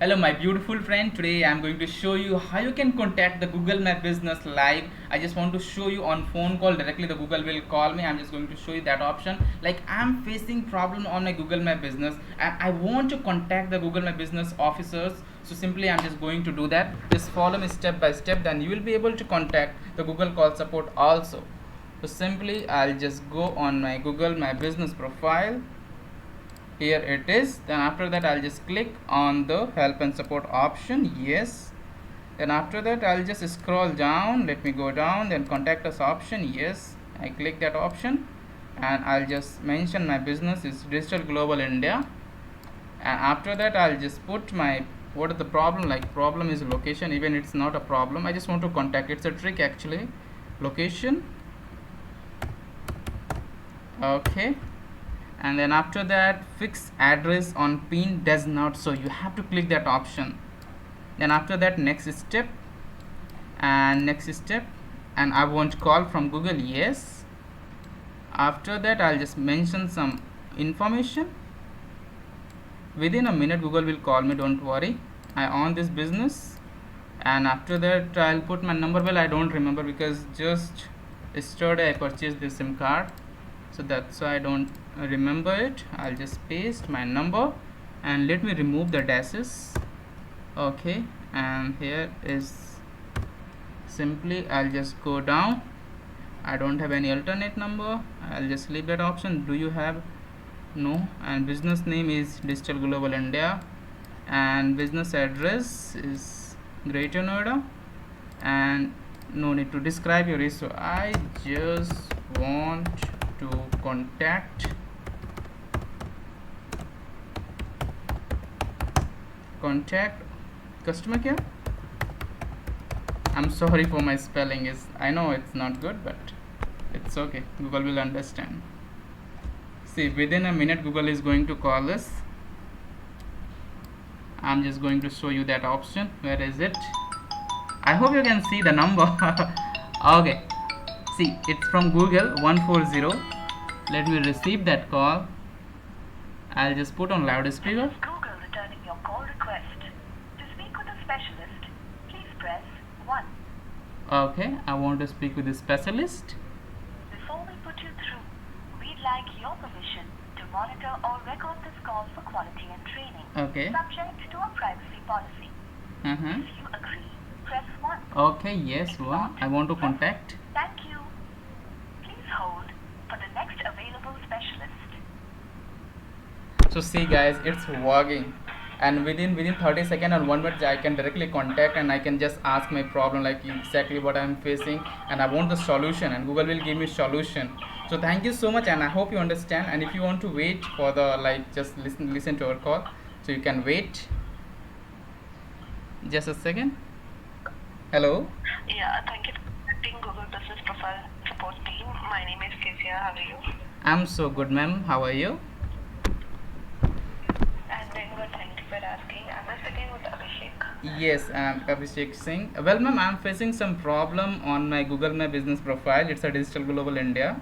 Hello my beautiful friend, today I'm going to show you how you can contact the Google My Business live. I just want to show you on phone call directly. The Google will call me. I'm just going to show you that option. Like I'm facing problem on my Google My Business and I want to contact the Google My Business officers. So simply I'm just going to do that. Just follow me step by step, then you will be able to contact the Google call support also. So simply I'll just go on my Google My Business profile. Here it is. Then after that I'll just click on the help and support option. Yes. Then after that I'll just scroll down. Let me go down. Then contact us option. Yes. I click that option and I'll just mention my business is Digital Global India. And after that I'll just put my what is the problem. Like problem is location. Even it's not a problem, I just want to contact. It's a trick actually. Location. Okay. And then after that fix address on pin does not, so you have to click that option. Then after that next step and I want call from Google. Yes. After that I'll just mention some information. Within a minute Google will call me, don't worry. I own this business. And after that I'll put my number. Well, I don't remember because just yesterday I purchased this SIM card, so that's why I don't remember it. I'll just paste my number and let me remove the dashes. Okay, and here is simply I'll just go down. I don't have any alternate number. I'll just leave that option. Do you have? No. And business name is Digital Global India and business address is Greater Noida, and no need to describe your issue. I just want to contact customer care. I'm sorry for my spelling, is I know it's not good, but it's okay, Google will understand. See, within a minute Google is going to call us. I'm just going to show you that option. Where is it? I hope you can see the number. Okay, see, it's from Google 140. Let me receive that call. I'll just put on loudspeaker. Google returning your call request. To speak with a specialist, please press 1. Okay, I want to speak with the specialist. Before we put you through, we'd like your permission to monitor or record this call for quality and training. Okay. Subject to a privacy policy. If you agree, press 1. Okay, yes, one. I want to contact. Thank you. Please hold for the next available specialist. So see guys, it's working, and within 30 seconds or 1 minute I can directly contact and I can just ask my problem, like exactly what I'm facing, and I want the solution, and Google will give me solution. So thank you so much, and I hope you understand. And if you want to wait for the just listen to our call, so you can wait just a second. Hello. Yeah, thank you for contacting Google Business Profile Support Team. My name is Kezia. How are you? I'm so good, ma'am. How are you? I'm doing good. Thank you for asking. Am I speaking with Abhishek? Yes, I'm Abhishek Singh. Well, ma'am, I'm facing some problem on my Google My Business profile. It's a Digital Global India.